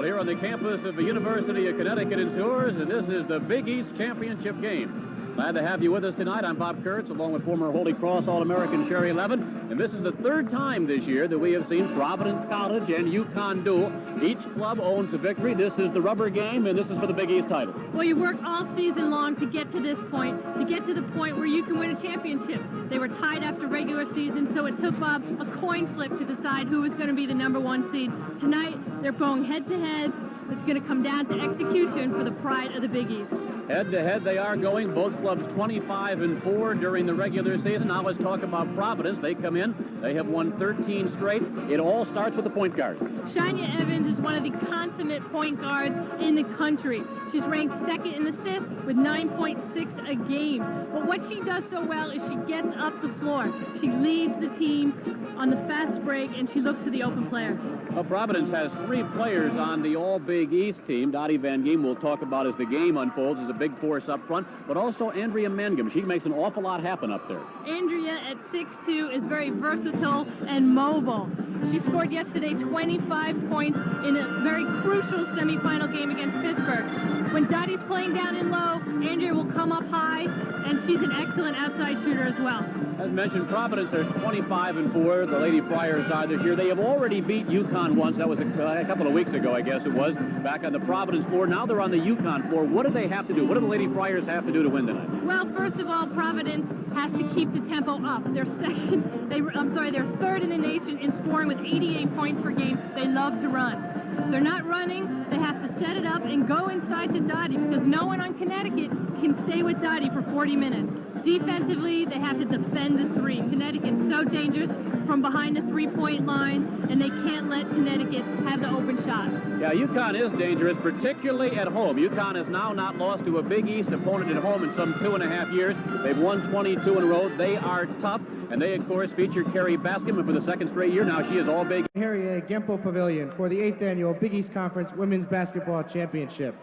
Here on the campus of the University of Connecticut in Sewers, and this is the Big East Championship game. Glad to have you with us tonight. I'm Bob Kurtz, along with former Holy Cross All-American Sherry Levin, and this is the third time this year that we have seen Providence College and UConn duel. Each club owns a victory. This is the rubber game, and this is for the Big East title. Well, you work all season long to get to this point, to get to the point where you can win a championship. They were tied after regular season, so it took Bob a coin flip to decide who was going to be the #1 seed. Tonight, they're going head-to-head. It's going to come down to execution for the pride of the Big East. Head-to-head they are going. Both clubs 25-4 during the regular season. Now let's talk about Providence. They come in. They have won 13 straight. It all starts with the point guard. Shania Evans is one of the consummate point guards in the country. She's ranked second in assists with 9.6 a game. But what she does so well is she gets up the floor. She leads the team on the fast break, and she looks to the open player. Well, Providence has 3 players on the All-Big East team. Dottie Van Giem we'll talk about as the game unfolds as a big force up front, but also Andrea Mangum. She makes an awful lot happen up there. Andrea at 6'2" is very versatile and mobile. She scored yesterday 25 points in a very crucial semifinal game against Pittsburgh. When Dottie's playing down in low, Andrea will come up high, and she's an excellent outside shooter as well. As mentioned, Providence are 25-4. The Lady Friars are this year. They have already beat UConn once. That was a couple of weeks ago, I guess it was, back on the Providence floor. Now they're on the UConn floor. What do they have to do? What do the Lady Friars have to do to win tonight? Well, first of all, Providence has to keep the tempo up. They're they're third in the nation in scoring with 88 points per game. They love to run. If they're not running, they have to set it up and go inside to Dottie, because no one on Connecticut can stay with Dottie for 40 minutes. Defensively, they have to defend the 3. Connecticut's so dangerous from behind the 3-point line, and they can't let Connecticut have the open shot. Yeah, UConn is dangerous, particularly at home. UConn has now not lost to a Big East opponent at home in some 2.5 years. They've won 22 in a row. They are tough, and they, of course, feature Carrie Bascom for the 2nd straight year. Now she is all Big. Harrier Gempo Pavilion for the 8th annual Big East Conference Women's Basketball Championship.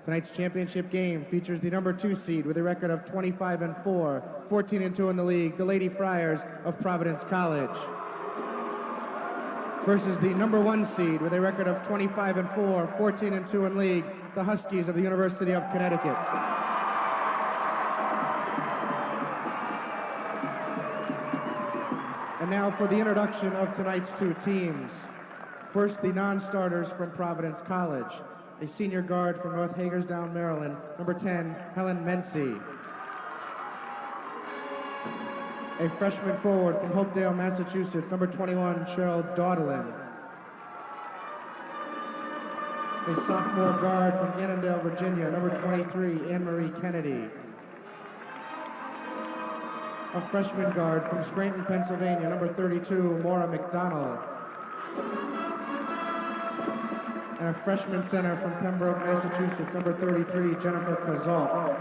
Tonight's championship game features the #2 seed with a record of 25-4, 14-2 in the league, the Lady Friars of Providence College, versus the #1 seed with a record of 25-4, 14-2 in league, the Huskies of the University of Connecticut. And now for the introduction of tonight's 2 teams. First, the non-starters from Providence College. A senior guard from North Hagersdown, Maryland, #10, Helen Mency. A freshman forward from Hopedale, Massachusetts, #21, Cheryl Daudelin. A sophomore guard from Annandale, Virginia, #23, Anne-Marie Kennedy. A freshman guard from Scranton, Pennsylvania, #32, Maura McDonald. And a freshman center from Pembroke, Massachusetts, #33, Jennifer Kazalt.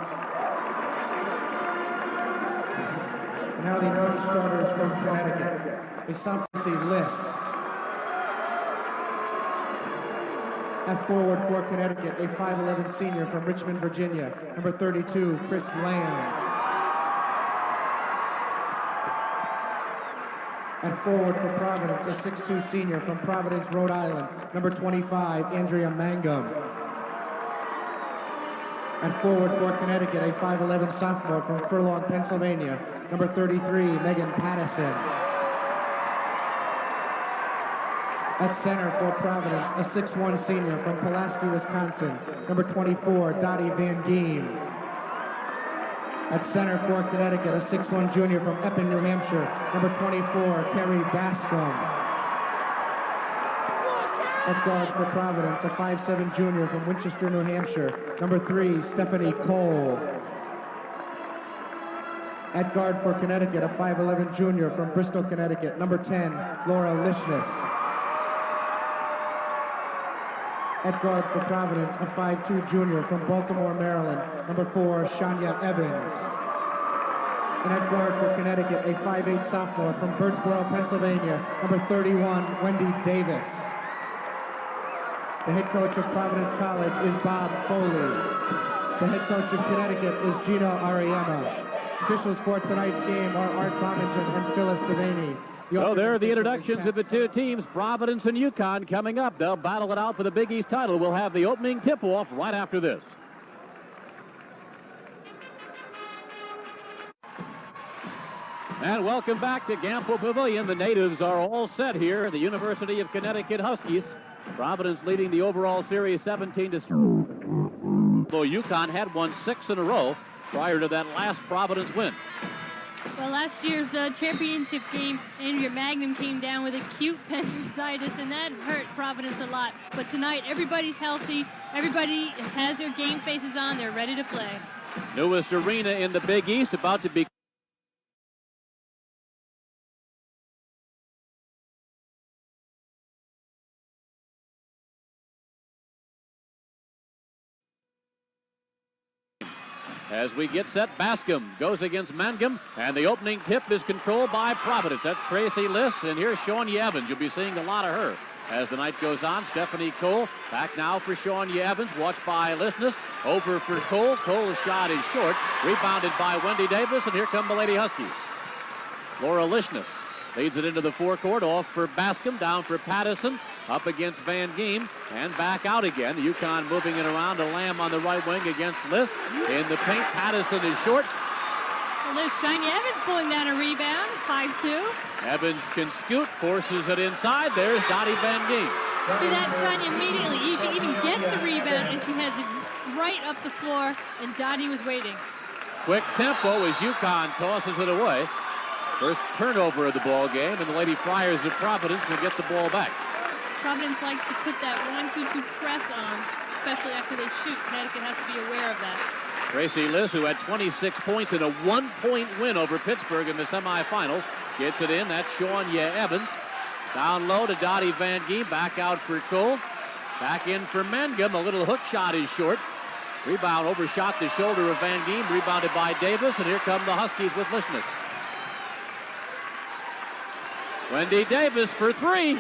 Now the non-starters from Connecticut. A sophomore seed, Liss. At forward for Connecticut, a 5'11 senior from Richmond, Virginia, #32, Chris Lamb. At forward for Providence, a 6'2 senior from Providence, Rhode Island, #25, Andrea Mangum. At forward for Connecticut, a 5'11 sophomore from Furlong, Pennsylvania, #33, Megan Pattison. At center for Providence, a 6'1 senior from Pulaski, Wisconsin, #24, Dottie Van Giem. At center for Connecticut, a 6'1 junior from Epping, New Hampshire, #24, Carrie Bascom. At guard for Providence, a 5'7 junior from Winchester, New Hampshire, #3, Stephanie Cole. At guard for Connecticut, a 5'11 junior from Bristol, Connecticut, #10, Laura Lishness. At guard for Providence, a 5'2 junior from Baltimore, Maryland, #4, Shania Evans. And at guard for Connecticut, a 5'8 sophomore from Birdsboro, Pennsylvania, #31, Wendy Davis. The head coach of Providence College is Bob Foley. The head coach of Connecticut is Gino Ariema. Officials for tonight's game are Art Bomingen and Phyllis Devaney. So there are the introductions of the two teams, Providence and UConn, coming up. They'll battle it out for the Big East title. We'll have the opening tip-off right after this. And welcome back to Gamble Pavilion. The natives are all set here. The University of Connecticut Huskies. Providence leading the overall series 17-0. Though UConn had won 6 in a row prior to that last Providence win. Well, last year's championship game, Andrea Magnum came down with acute appendicitis, and that hurt Providence a lot. But tonight, everybody's healthy. Everybody has their game faces on. They're ready to play. Newest arena in the Big East, about to be as we get set. Bascom goes against Mangum, and the opening tip is controlled by Providence. That's Tracy Liss, and here's Shawnee Evans. You'll be seeing a lot of her as the night goes on. Stephanie Cole back now for Shawnee Evans, watched by Listness. Over for Cole. Cole's shot is short, rebounded by Wendy Davis, and here come the Lady Huskies. Laura Listness leads it into the forecourt, off for Bascom, down for Patterson, up against Van Geem, and back out again. UConn moving it around to Lamb on the right wing against Liss. In the paint, Patterson is short. Well, there's Shawnee Evans pulling down a rebound, 5-2. Evans can scoot, forces it inside. There's Dottie Van Geem. See that, Shawnee immediately, she even gets the rebound, and she has it right up the floor, and Dottie was waiting. Quick tempo as UConn tosses it away. First turnover of the ball game, and the Lady Friars of Providence will get the ball back. Providence likes to put that 1-2-2 press on, especially after they shoot. Connecticut has to be aware of that. Tracy Liss, who had 26 points in a 1-point win over Pittsburgh in the semifinals, gets it in. That's Shawnee Evans. Down low to Dottie Van Geem. Back out for Cole. Back in for Mangum. A little hook shot is short. Rebound overshot the shoulder of Van Geem. Rebounded by Davis, and here come the Huskies with Listness. Wendy Davis for 3.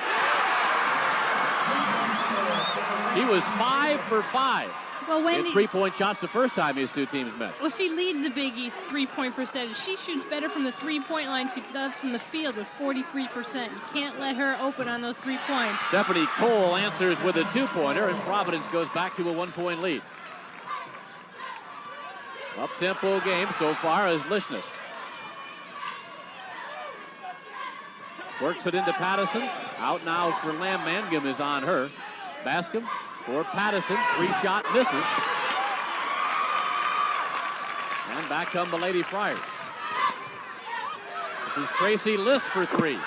He was 5 for 5. Well, Wendy, 3-point shots the first time these two teams met. Well, she leads the Big East 3-point percentage. She shoots better from the 3-point line. She does from the field with 43%. You can't let her open on those 3 points. Stephanie Cole answers with a 2-pointer, and Providence goes back to a 1-point lead. Up-tempo game so far as Listness. Works it into Patterson. Out now for Lamb. Mangum is on her. Bascom for Patterson. 3-shot misses. And back come the Lady Friars. This is Tracy Liss for 3.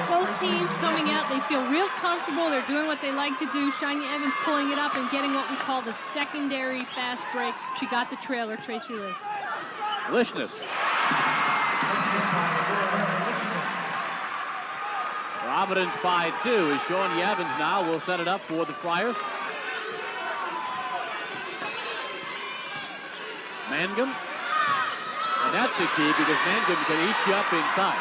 Both teams coming out, they feel real comfortable. They're doing what they like to do. Shawnee Evans pulling it up and getting what we call the secondary fast break. She got the trailer, Tracy Liss. Listness. Providence by 2 as Shawnee Evans now will set it up for the Friars. Mangum. And that's the key because Mangum can eat you up inside.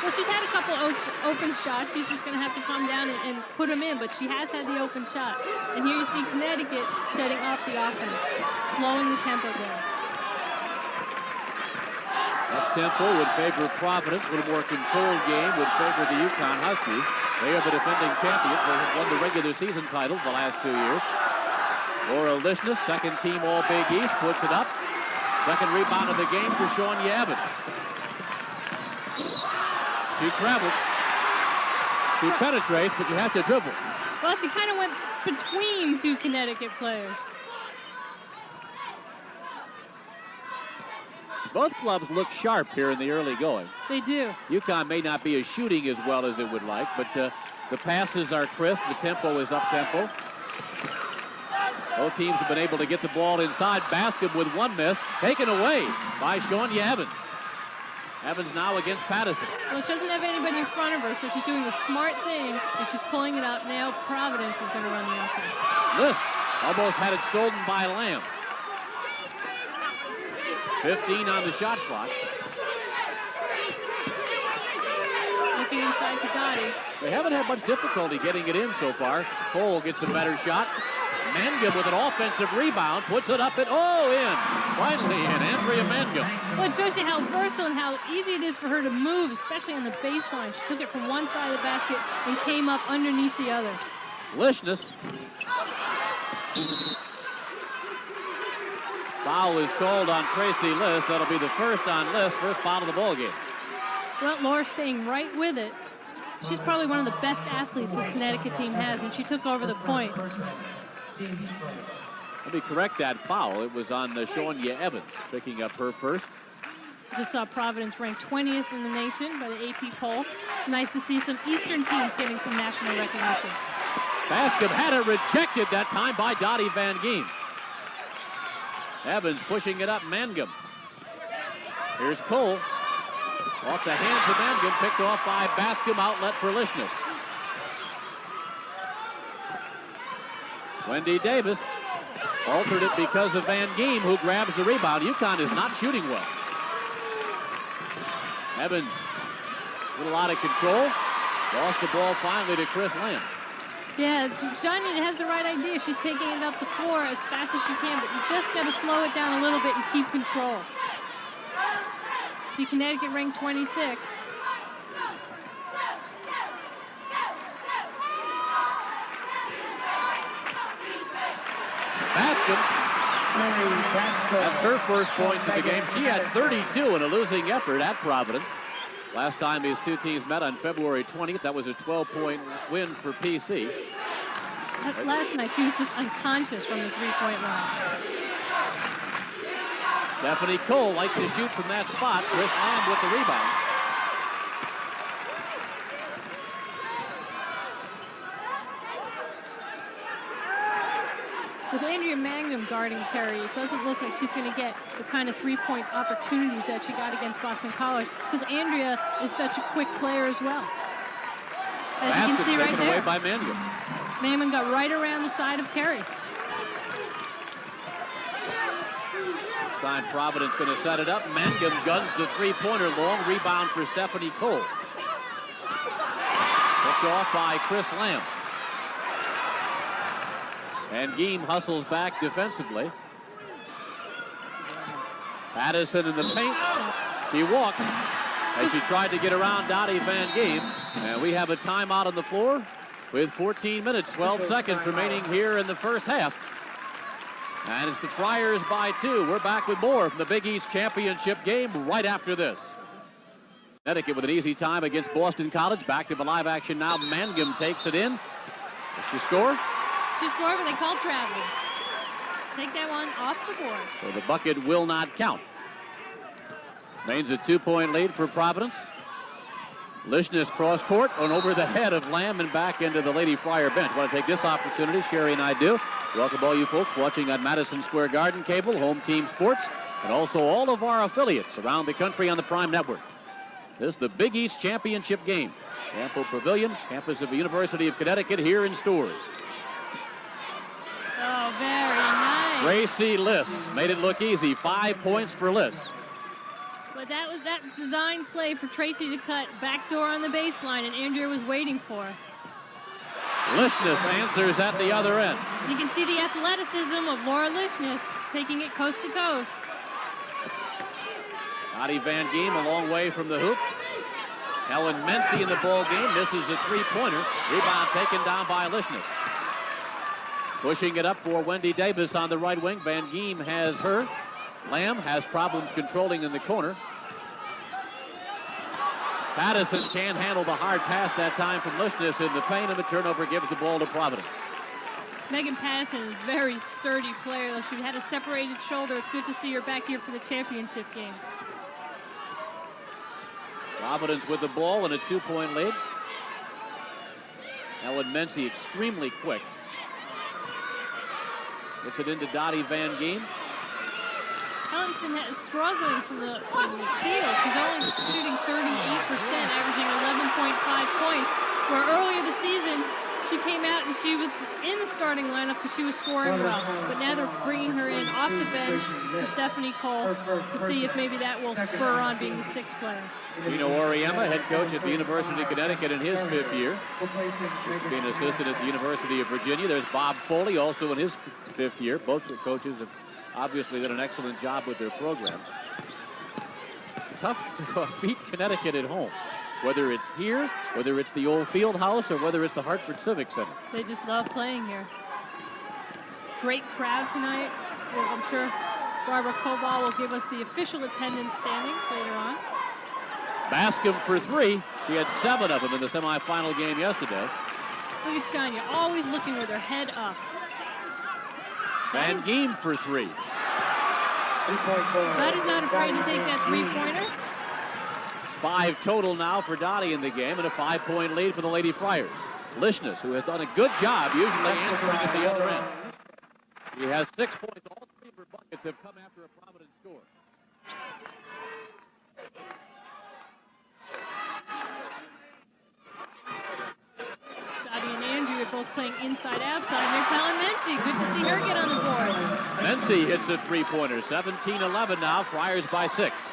Well, she's had a couple open shots. She's just going to have to come down and put them in, but she has had the open shot. And here you see Connecticut setting up the offense, slowing the tempo down. Up-tempo would favor Providence. A little more controlled game would favor the UConn Huskies. They are the defending champions. They have won the regular season title the last 2 years. Laura Listness, second team All-Big East, puts it up. Second rebound of the game for Shawnee Evans. She traveled. She penetrates, but you have to dribble. Well, she kind of went between 2 Connecticut players. Both clubs look sharp here in the early going. They do. UConn may not be as shooting as well as it would like, but the passes are crisp. The tempo is up-tempo. Both teams have been able to get the ball inside. Bascom with 1 miss, taken away by Shawnee Evans. Evans now against Patterson. Well, she doesn't have anybody in front of her, so she's doing the smart thing, and she's pulling it up. Now Providence is going to run the offense. Liss almost had it stolen by Lamb. 15 on the shot clock. Looking inside to Dottie. They haven't had much difficulty getting it in so far. Cole gets a better shot. Mangum with an offensive rebound, puts it up and in. Finally in, Andrea Mangum. Well, it shows you how versatile and how easy it is for her to move, especially on the baseline. She took it from one side of the basket and came up underneath the other. Lishness. Foul is called on Tracy Liss. That'll be the first on Liss, first foul of the ball game. Well, Laura staying right with it. She's probably one of the best athletes this Connecticut team has, and she took over the point. Let me correct that foul. It was on Shawnee Evans, picking up her first. Just saw Providence ranked 20th in the nation by the AP poll. It's nice to see some Eastern teams getting some national recognition. Bascom had it rejected that time by Dottie Van Giem. Evans pushing it up, Mangum. Here's Cole. Off the hands of Mangum, picked off by Bascom, outlet for Lishness. Wendy Davis altered it because of Van Giem, who grabs the rebound. UConn is not shooting well. Evans, a little out of control. Lost the ball finally to Chris Lamb. Yeah, Johnny has the right idea. She's taking it up the floor as fast as she can, but you just got to slow it down a little bit and keep control. See, Connecticut ranked 26th. Bascom. That's her first points of the game. She had 32 in a losing effort at Providence. Last time these two teams met on February 20th, that was a 12-point win for PC. Last night, she was just unconscious from the three-point line. Stephanie Cole likes to shoot from that spot. Chris Lamb with the rebound. With Andrea Mangum guarding Kerry, it doesn't look like she's going to get the kind of three-point opportunities that she got against Boston College, because Andrea is such a quick player as well. As you can see right there. Away by Mangum. Mangum got right around the side of Kerry. This time Providence going to set it up. Mangum guns the three-pointer, long rebound for Stephanie Cole. Picked off by Chris Lamb. And Giem hustles back defensively. Addison in the paint. She walked as she tried to get around Dottie Van Giem. And we have a timeout on the floor with 14 minutes, 12 seconds remaining here in the first half. And it's the Friars by 2. We're back with more from the Big East Championship game right after this. Connecticut with an easy time against Boston College. Back to the live action now. Mangum takes it in. Does she score? She scored, but they called traveling. Take that one off the board. So the bucket will not count. Remains a 2-point lead for Providence. Lishness cross court and over the head of Lamb and back into the Lady Friar bench. Want to take this opportunity, Sherry and I do. Welcome all you folks watching on Madison Square Garden Cable, Home Team Sports, and also all of our affiliates around the country on the Prime Network. This is the Big East Championship game. Campo Pavilion, campus of the University of Connecticut here in Stores. Oh, very nice. Tracy Liss made it look easy. 5 points for Liss. But that was that design play for Tracy to cut backdoor on the baseline, and Andrea was waiting for her. Lishness answers at the other end. You can see the athleticism of Laura Lishness taking it coast to coast. Dottie Van Giem a long way from the hoop. Helen Mency in the ball game misses a three-pointer. Rebound taken down by Lishness. Pushing it up for Wendy Davis on the right wing. Van Giem has her. Lamb has problems controlling in the corner. Addison can't handle the hard pass that time from Lishness in the paint, and the turnover gives the ball to Providence. Megan Patterson is a very sturdy player, though she had a separated shoulder. It's good to see her back here for the championship game. Providence with the ball and a 2-point lead. Ellen Mency extremely quick. Gets it into Dottie Van Giem. Helen's been struggling from the field. She's only shooting 38%, averaging 11.5 points, where earlier this season She came out and she was in the starting lineup because she was scoring well. But now they're bringing her in off the bench for Stephanie Cole to see if maybe that will spur on being the sixth player. Gino Auriemma, head coach at the University of Connecticut in his 5th year. He's being an assistant at the University of Virginia. There's Bob Foley, also in his 5th year. Both the coaches have obviously done an excellent job with their programs. Tough to beat Connecticut at home, whether it's here, whether it's the old field house, or whether it's the Hartford Civic Center. They just love playing here. Great crowd tonight. Well, I'm sure Barbara Koval will give us the official attendance standings later on. Bascom for 3. She had 7 of them in the semifinal game yesterday. Look at Shania, always looking with her head up. Van Giem for 3. Dottie's not afraid to take that three-pointer. It's 5 total now for Dottie in the game, and a 5-point lead for the Lady Friars. Lishness, who has done a good job usually answering at the other end. He has 6 points. All 3 of her buckets have come after a Providence score. Dottie and Andrew are both playing inside-outside. And there's Helen Mency. Good to see her get on the board. Mency hits a three-pointer. 17-11 now. Friars by 6.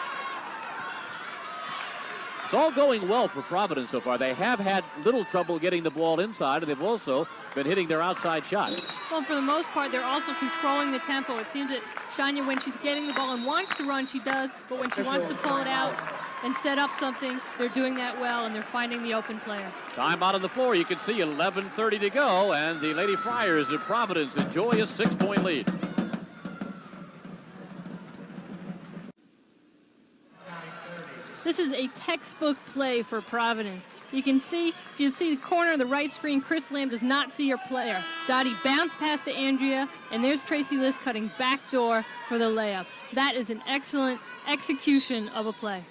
It's all going well for Providence so far. They have had little trouble getting the ball inside, and they've also been hitting their outside shots. Well, for the most part, they're also controlling the tempo. It seems that Shania, when she's getting the ball and wants to run, she does. But when she wants to pull it out and set up something, they're doing that well, and they're finding the open player. Time out on the floor. You can see 11:30 to go, and the Lady Friars of Providence enjoy a 6-point lead. This is a textbook play for Providence. You can see, if you see the corner of the right screen, Chris Lamb does not see her player. Dottie bounced past to Andrea, and there's Tracy Liss cutting backdoor for the layup. That is an excellent execution of a play.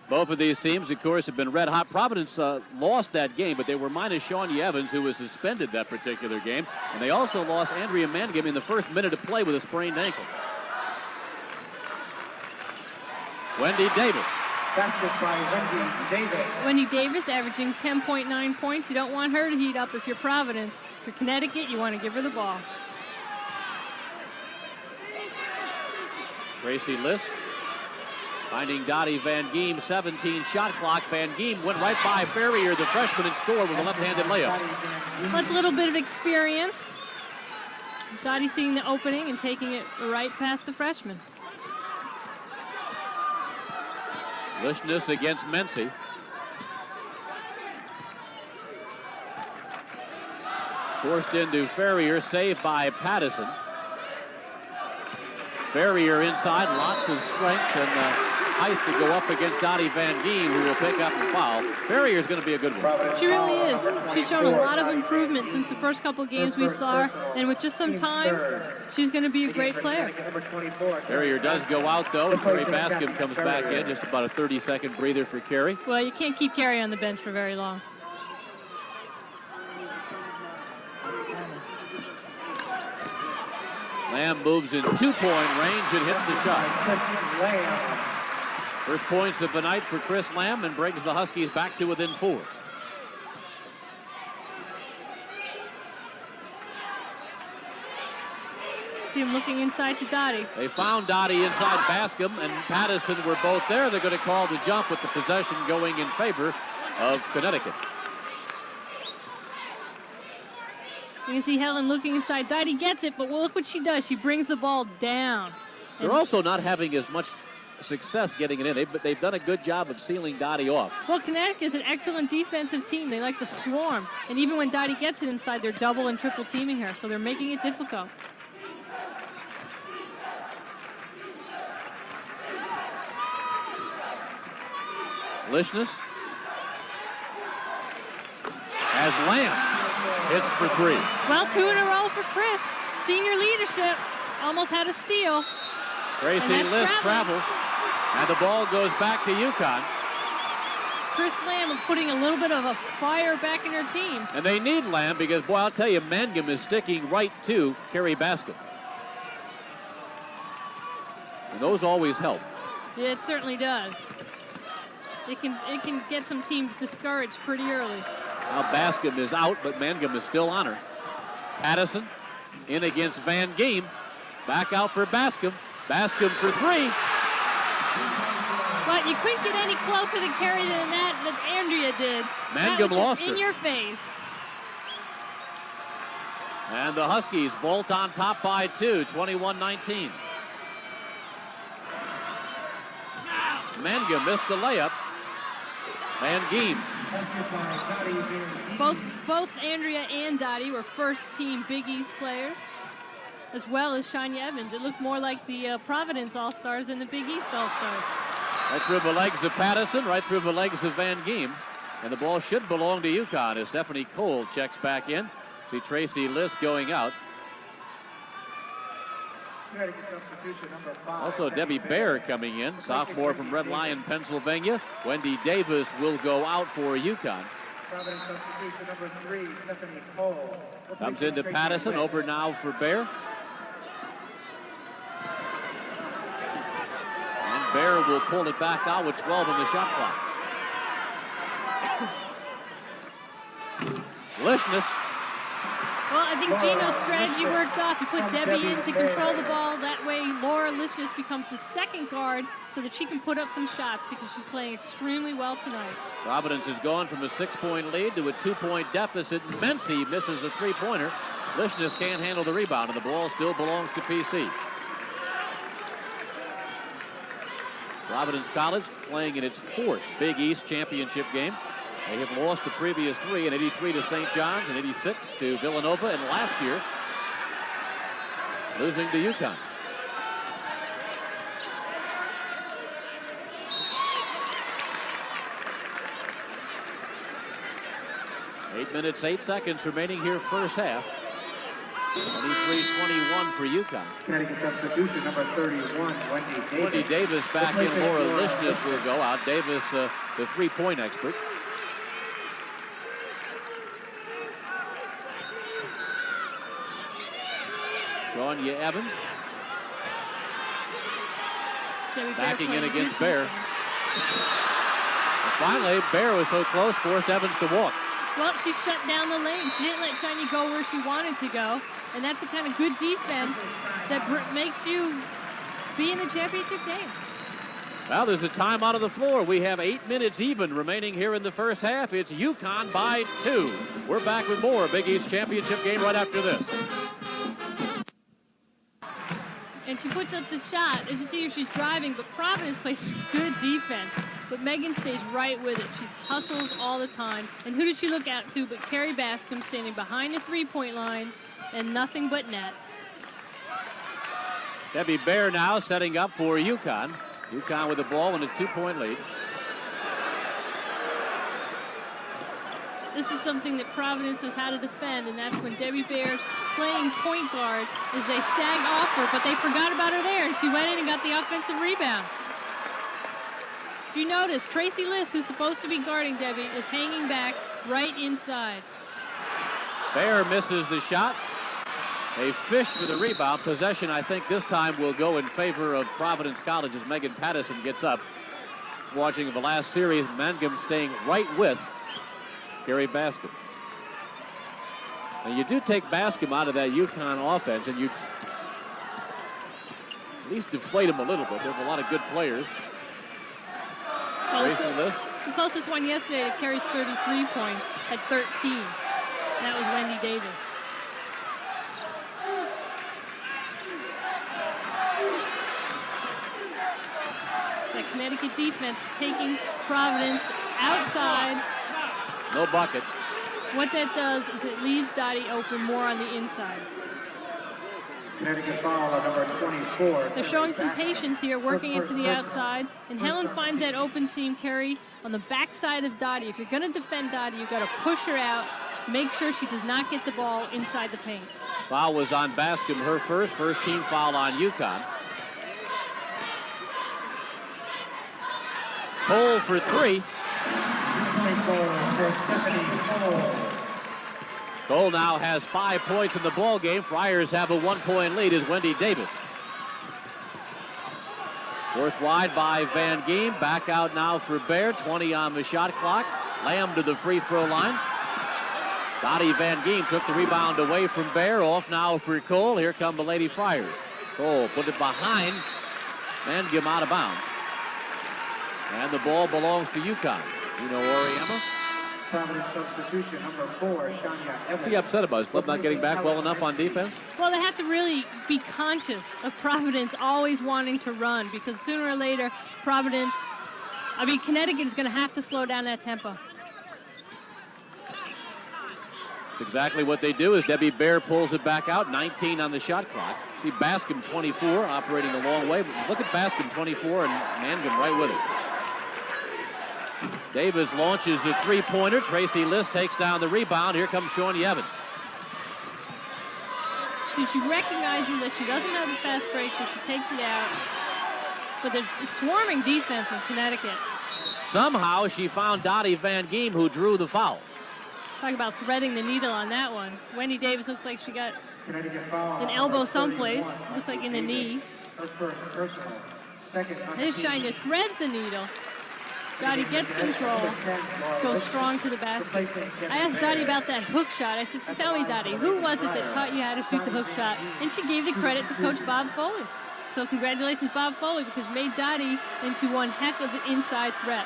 Both of these teams, of course, have been red hot. Providence lost that game, but they were minus Shawnee Evans, who was suspended that particular game. And they also lost Andrea Mangum in the first minute of play with a sprained ankle. Wendy Davis. Basket by Wendy Davis. Wendy Davis averaging 10.9 points. You don't want her to heat up if you're Providence. For Connecticut, you want to give her the ball. Tracy Liss finding Dottie Van Giem, 17 shot clock. Van Giem went right by Ferrier, the freshman, and scored with a left-handed layup. That's a little bit of experience. Dottie seeing the opening and taking it right past the freshman. Lishness against Mency. Forced into Ferrier, saved by Pattison. Ferrier inside, lots of strength and height to go up against Dottie Van Giem, who will pick up the foul. Ferrier's going to be a good one. She really is. She's shown a lot of improvement since the first couple games we saw her, and with just some time, she's going to be a great player. Ferrier does go out, though, and Carrie Bascom comes back in. Just about a 30-second breather for Carrie. Well, you can't keep Carrie on the bench for very long. Lamb moves in 2-point range and hits the shot. First points of the night for Chris Lamb and brings the Huskies back to within 4. See him looking inside to Dottie. They found Dottie inside Bascom, and Pattison were both there. They're going to call the jump with the possession going in favor of Connecticut. You can see Helen looking inside. Dottie gets it, but look what she does. She brings the ball down. They're also not having as much success getting it in. They've done a good job of sealing Dottie off. Well, Connecticut is an excellent defensive team. They like to swarm. And even when Dottie gets it inside, they're double and triple teaming her. So they're making it difficult. Lishness as Lamb hits for 3. Well, 2 in a row for Chris. Senior leadership. Almost had a steal. Tracy Liss travels, and the ball goes back to UConn. Chris Lamb putting a little bit of a fire back in her team. And they need Lamb because, boy, I'll tell you, Mangum is sticking right to Carrie Bascom. And those always help. Yeah, it certainly does. It can get some teams discouraged pretty early. Now Bascom is out, but Mangum is still on her. Pattison in against Van Geem. Back out for Bascom. Bascom for three. But you couldn't get any closer to Carey than that Andrea did. Mangum lost her. In your face. And the Huskies vault on top by 2, 21-19. Mangum missed the layup. Van Geem. Both Andrea and Dottie were first-team Big East players, as well as Shania Evans. It looked more like the Providence All-Stars than the Big East All-Stars. Right through the legs of Pattison, right through the legs of Van Geem. And the ball should belong to UConn as Stephanie Cole checks back in. See Tracy List going out. Substitution number 5. Also Debbie Baer coming in, sophomore from Red Lion, Pennsylvania. Wendy Davis will go out for UConn. Providence substitution number 3, Stephanie Cole. Comes into Pattison, over now for Baer. And Baer will pull it back out with 12 on the shot clock. Lishness. Well, I think Gino's strategy worked off. He put Debbie in to control the ball. That way, Laura Lishness becomes the second guard so that she can put up some shots because she's playing extremely well tonight. Providence has gone from a 6-point lead to a 2-point deficit. Mency misses a three-pointer. Lishness can't handle the rebound, and the ball still belongs to PC. Providence College playing in its 4th Big East championship game. They have lost the previous 3, in 83 to St. John's, and 86 to Villanova, and last year losing to UConn. Eight minutes, 8 seconds remaining here first half. 23-21 for UConn. Connecticut substitution number 31, Wendy Davis. Wendy Davis back in. Laura Lishness will go out. Davis, the three-point expert. Shania Evans backing in against Baer. And finally, Baer was so close, forced Evans to walk. Well, she shut down the lane. She didn't let Shania go where she wanted to go. And that's the kind of good defense that makes you be in the championship game. Well, there's a timeout on the floor. We have 8 minutes even remaining here in the first half. It's UConn by 2. We're back with more Big East championship game right after this. And she puts up the shot. As you see her, she's driving, but Providence plays good defense. But Megan stays right with it. She hustles all the time. And who does she look out to but Carey Bascom standing behind the three-point line and nothing but net. Debbie Baer now setting up for UConn. UConn with the ball and a 2-point lead. This is something that Providence knows how to defend, and that's when Debbie Baer's playing point guard is they sag off her, but they forgot about her there, and she went in and got the offensive rebound. If you notice, Tracy List, who's supposed to be guarding Debbie, is hanging back right inside. Baer misses the shot. A fish for the rebound. Possession, I think, this time will go in favor of Providence College as Megan Pattison gets up. Watching the last series, Mangum staying right with Carey Bascom. And you do take Bascom out of that UConn offense, and you at least deflate him a little bit. They have a lot of good players. Well, the closest one yesterday to Carey's 33 points at 13. And that was Wendy Davis. The Connecticut defense taking Providence outside. No bucket. What that does is it leaves Dottie open more on the inside. Connecticut foul on number 24. They're showing some patience here, working it to the outside. And Helen finds that open seam Carey on the backside of Dottie. If you're going to defend Dottie, you've got to push her out, make sure she does not get the ball inside the paint. Foul was on Bascom, her first team foul on UConn. Cole for three. Cole now has 5 points in the ball game. Friars have a 1-point lead as Wendy Davis. Forced wide by Van Geem. Back out now for Baer. 20 on the shot clock. Lamb to the free throw line. Dottie Van Giem took the rebound away from Bear. Off now for Cole. Here come the Lady Friars. Cole put it behind. Van Giem out of bounds. And the ball belongs to UConn. You know Oriema. Providence substitution, number 4, Shania Evans. What's he upset about? His club not getting back well enough on defense? Well, they have to really be conscious of Providence always wanting to run, because sooner or later, Connecticut is going to have to slow down that tempo. That's exactly what they do as Debbie Bear pulls it back out. 19 on the shot clock. See Bascom 24 operating the long way. Look at Bascom 24 and Mangum right with it. Davis launches a three-pointer. Tracy List takes down the rebound. Here comes Shawnee Evans. So she recognizes that she doesn't have the fast break, so she takes it out. But there's swarming defense in Connecticut. Somehow she found Dottie Van Giem, who drew the foul. Talk about threading the needle on that one. Wendy Davis looks like she got an elbow someplace. Looks like in the knee. Her first personal. Second. This Shiner threads the needle. Dottie gets control, goes strong to the basket. I asked Dottie about that hook shot. I said, so tell me, Dottie, who was it that taught you how to shoot the hook shot? And she gave the credit to Coach Bob Foley. So congratulations, Bob Foley, because made Dottie into one heck of an inside threat.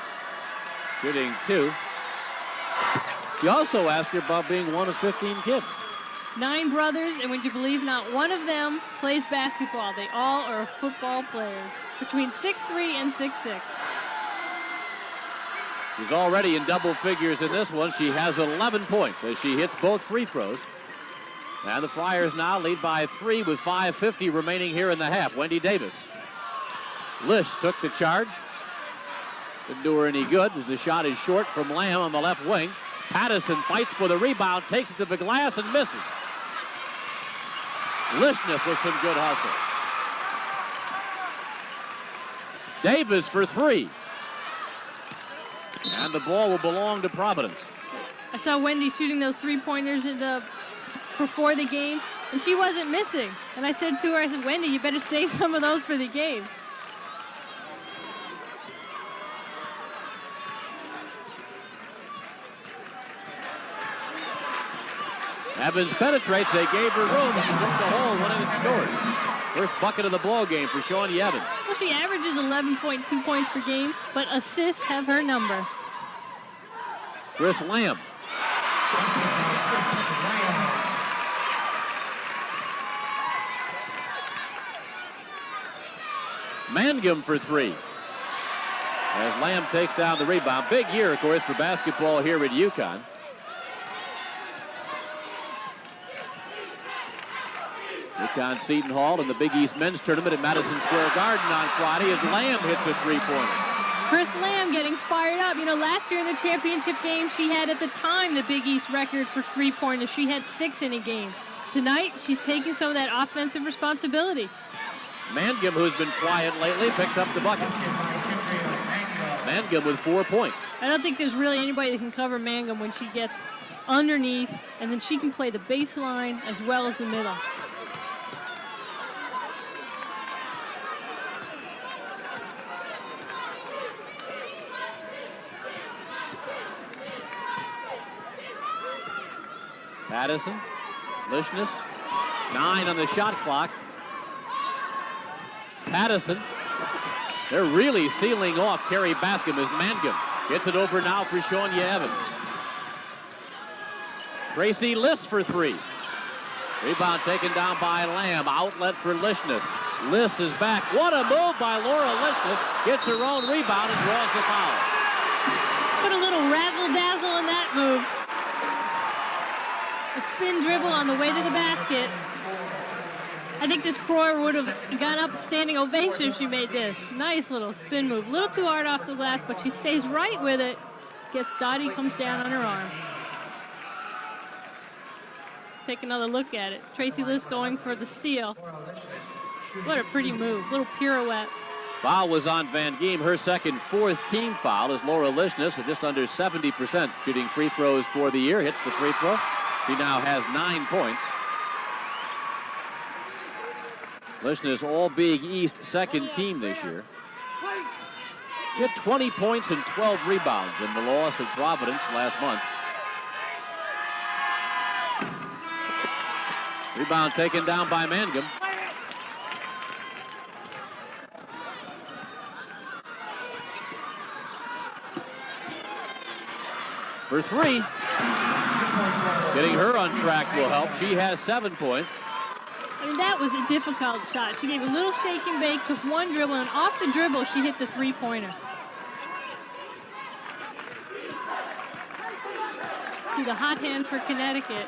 Shooting 2. You also asked her about being one of 15 kids. 9 brothers, and would you believe not one of them plays basketball? They all are football players, between 6'3" and 6'6". She's already in double figures in this one. She has 11 points as she hits both free throws. And the Friars now lead by 3 with 5:50 remaining here in the half. Wendy Davis. Lish took the charge. Didn't do her any good as the shot is short from Lamb on the left wing. Pattison fights for the rebound, takes it to the glass and misses. Lishniff with some good hustle. Davis for 3. And the ball will belong to Providence. I saw Wendy shooting those three-pointers before the game, and she wasn't missing. And I said to her, I said, Wendy, you better save some of those for the game. Evans penetrates. They gave her room. She took the hole, went in and scored. First bucket of the ball game for Shawnee Evans. Well, she averages 11.2 points per game, but assists have her number. Chris Lamb. Mangum for 3. As Lamb takes down the rebound. Big year, of course, for basketball here at UConn. UConn Seton Hall in the Big East Men's Tournament at Madison Square Garden on Friday as Lamb hits a three-pointer. Chris Lamb getting fired up. You know, last year in the championship game, she had at the time the Big East record for three-pointers. She had 6 in a game. Tonight, she's taking some of that offensive responsibility. Mangum, who's been quiet lately, picks up the bucket. Mangum with 4 points. I don't think there's really anybody that can cover Mangum when she gets underneath, and then she can play the baseline as well as the middle. Pattison, Lishniss, 9 on the shot clock. Pattison, they're really sealing off Carrie Bascom as Mangum gets it over now for Shawnee Evans. Tracy List for 3. Rebound taken down by Lamb. Outlet for Lishniss. List is back. What a move by Laura Lishniss. Gets her own rebound and draws the foul. Put a little razzle-dazzle in that move. A spin dribble on the way to the basket. I think this Croyer would have gone up standing ovation if she made this. Nice little spin move. A little too hard off the glass, but she stays right with it. Dottie comes down on her arm. Take another look at it. Tracy List going for the steal. What a pretty move. Little pirouette. Foul was on Van Giem. Her second, 4th team foul is Laura Lishniss at just under 70% shooting free throws for the year. Hits the free throw. She now has 9 points. Lishniss all Big East second team this year. She had 20 points and 12 rebounds in the loss at Providence last month. Rebound taken down by Mangum. For three. Getting her on track will help. She has 7 points. I mean, that was a difficult shot. She gave a little shake and bake, took one dribble, and off the dribble, she hit the three-pointer. She's a hot hand for Connecticut.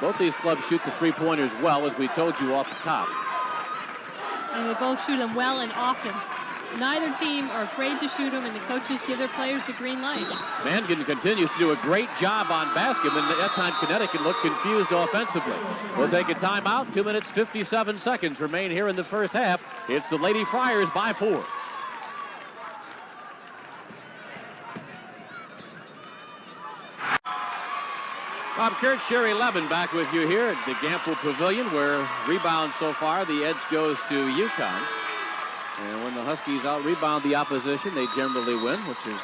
Both these clubs shoot the three-pointers well, as we told you off the top. And they both shoot them well and often. Neither team are afraid to shoot them, and the coaches give their players the green light. Mangan continues to do a great job on basket, and at that time Connecticut looked confused offensively. We'll take a timeout. 2 minutes, 57 seconds remain here in the first half. It's the Lady Friars by 4. Bob Kurtz, Sherry Levin back with you here at the Gamble Pavilion, where rebound so far, the edge goes to UConn. And when the Huskies out-rebound the opposition, they generally win, which is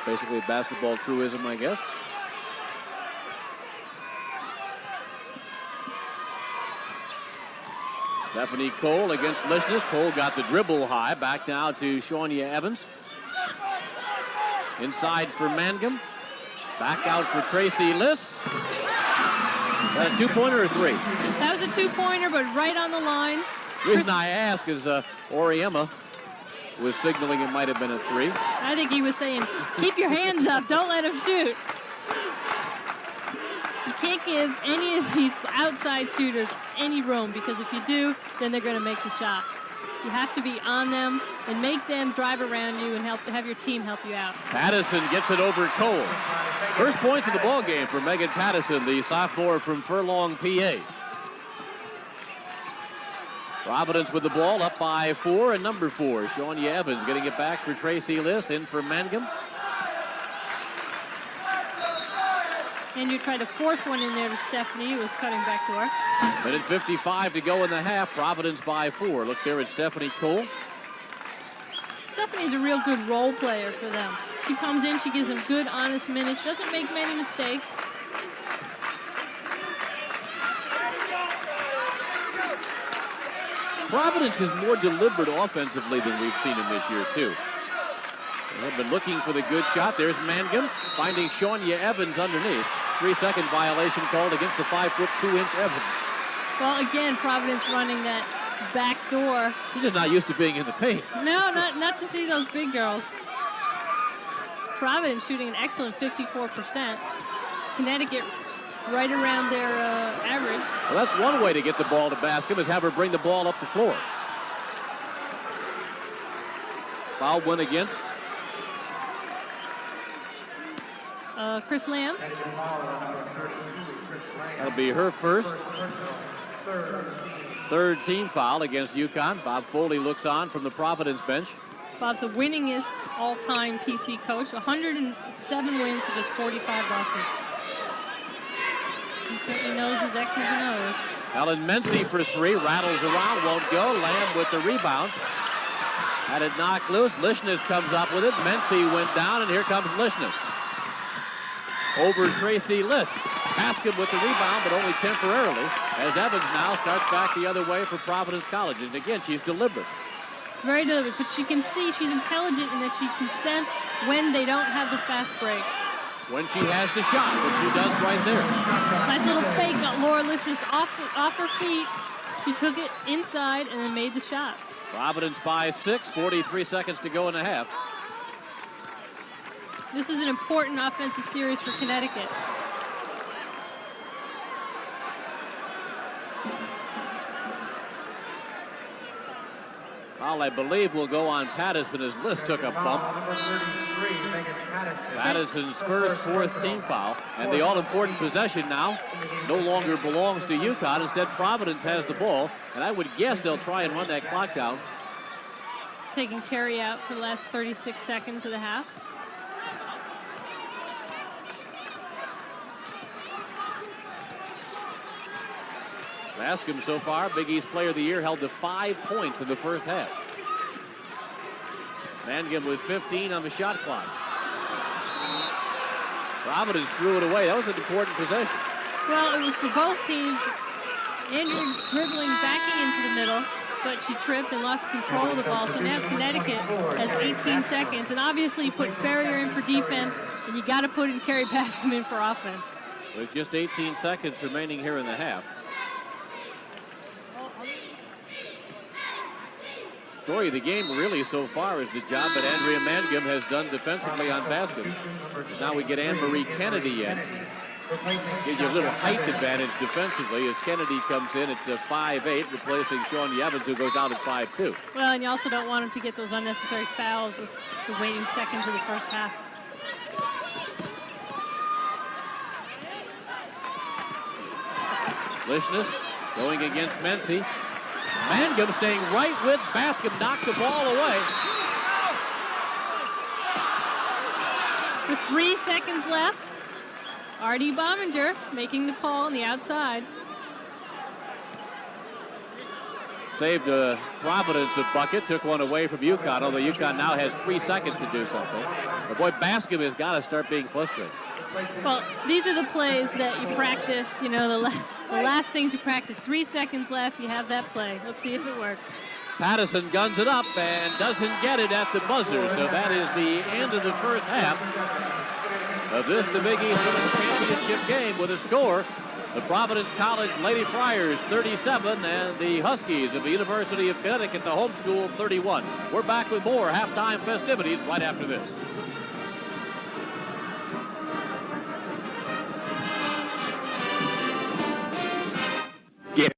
basically a basketball truism, I guess. Stephanie Cole against Lishnas. Cole got the dribble high. Back now to Shawnia Evans. Inside for Mangum. Back out for Tracy Liss. Is that a two-pointer or three? That was a two-pointer, but right on the line. The reason I ask is Oriema was signaling it might have been a three. I think he was saying, keep your hands up, don't let him shoot. You can't give any of these outside shooters any room, because if you do, then they're going to make the shot. You have to be on them and make them drive around you and have your team help you out. Pattison gets it over Cole. First points of the ball game for Megan Pattison, the sophomore from Furlong, PA. Providence with the ball, up by 4, and number 4, Shawnia Evans getting it back for Tracy List, in for Mangum. And you tried to force one in there to Stephanie, who was cutting back to her. Minute 55 to go in the half. Providence by 4. Look there at Stephanie Cole. Stephanie's a real good role player for them. She comes in, she gives them good, honest minutes, doesn't make many mistakes. Providence is more deliberate offensively than we've seen them this year, too. They've been looking for the good shot. There's Mangum finding Shawnia Evans underneath. 3-second violation called against the 5'2" Evans. Well, again, Providence running that back door. He's just not used to being in the paint. No, not to see those big girls. Providence shooting an excellent 54%. Connecticut right around their average. Well, that's one way to get the ball to basket, is have her bring the ball up the floor. Foul went against Chris Lamb. That'll be her first. Third team foul against UConn. Bob Foley looks on from the Providence bench. Bob's the winningest all-time PC coach. 107 wins to just 45 losses. He certainly knows his X's and O's. Ellen Mency for 3, rattles around, won't go. Lamb with the rebound. Had it knocked loose. Lishnas comes up with it. Mency went down, and here comes Lishnas. Over Tracy Liss. Basket with the rebound, but only temporarily, as Evans now starts back the other way for Providence College. And again, she's deliberate. Very deliberate, but she can see, she's intelligent in that she can sense when they don't have the fast break. When she has the shot, which she does right there. Nice little fake, got Laura Lishnas off her feet. She took it inside and then made the shot. Providence by 6, 43 seconds to go in the half. This is an important offensive series for Connecticut. Foul, I believe, will go on Pattison as Liss took a bump. Pattison's first, 4th team foul. And the all-important possession now no longer belongs to UConn. Instead, Providence has the ball. And I would guess they'll try and run that clock down. Taking carry out for the last 36 seconds of the half. Bascom so far, Big East Player of the Year, held to 5 points in the first half. Mangum with 15 on the shot clock. Providence threw it away. That was an important possession. Well, it was for both teams. Andrew dribbling, backing into the middle, but she tripped and lost control of the ball. So now Connecticut has 18 seconds. And obviously you put Ferrier in for defense, and you got to put in Carrie Bascom in for offense. With just 18 seconds remaining here in the half. Story of the game really so far is the job that Andrea Mangum has done defensively on Bascom. Now we get Anne-Marie Kennedy in. Gives you a little height advantage defensively as Kennedy comes in at the 5'8", replacing Shawnee Evans, who goes out at 5'2". Well, and you also don't want him to get those unnecessary fouls with the waning seconds of the first half. Lishness going against Mency. Mangum staying right with Bascom, knocked the ball away. With 3 seconds left, R.D. Bominger making the call on the outside. Saved Providence a bucket, took one away from UConn, although UConn now has 3 seconds to do something. But boy, Bascom has got to start being frustrated. Well, these are the plays that you practice, you know, the last things you practice. 3 seconds left, you have that play. Let's see if it works. Patterson guns it up and doesn't get it at the buzzer, so that is the end of the first half of this, the Big East Women's Championship game, with a score: the Providence College Lady Friars 37 and the Huskies of the University of Connecticut, the home school, 31. We're back with more halftime festivities right after this.